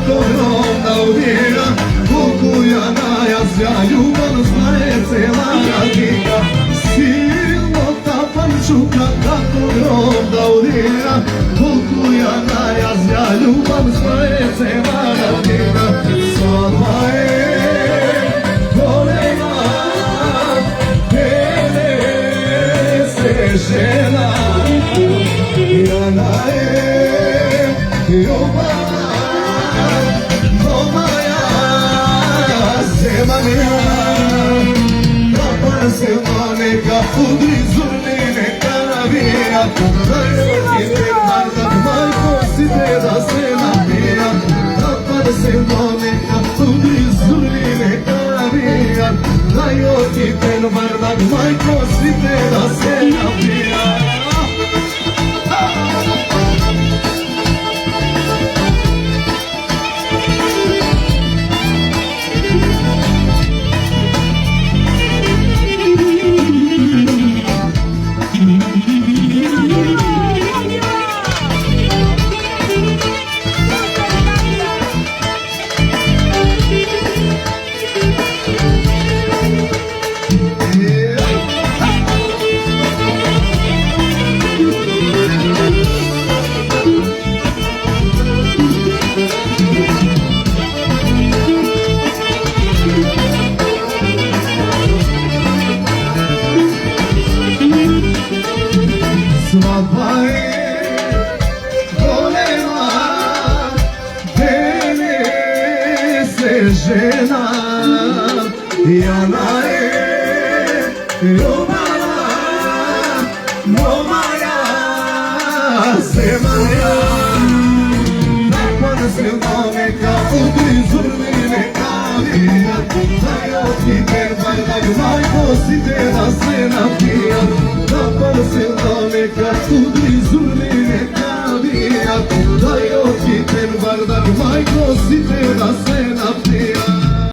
kako rovna uvijena, koliko ja najazja ljubav znaje cela radnika. Silno tapan čuka, kako rovna uvijena, koliko ja najazja ljubav znaje cela radnika. Svadba je kolena, pele se žena, Jana je ljubava, no moja zemanija. Kapar se maneka, udri zurnine karavija, najsvaki nemarnak, majko si te da se napija. Kapar se maneka, udri zurnine karavija, najsvaki nemarnak, majko si te da se napija. Svadba je golema, pele se žena, Jana je ljubava, no moja zemalja. Nakon silnomeka, udri zurnine kavija, najotki perbardak, majko si te da se napija. Nakon silnomeka, udri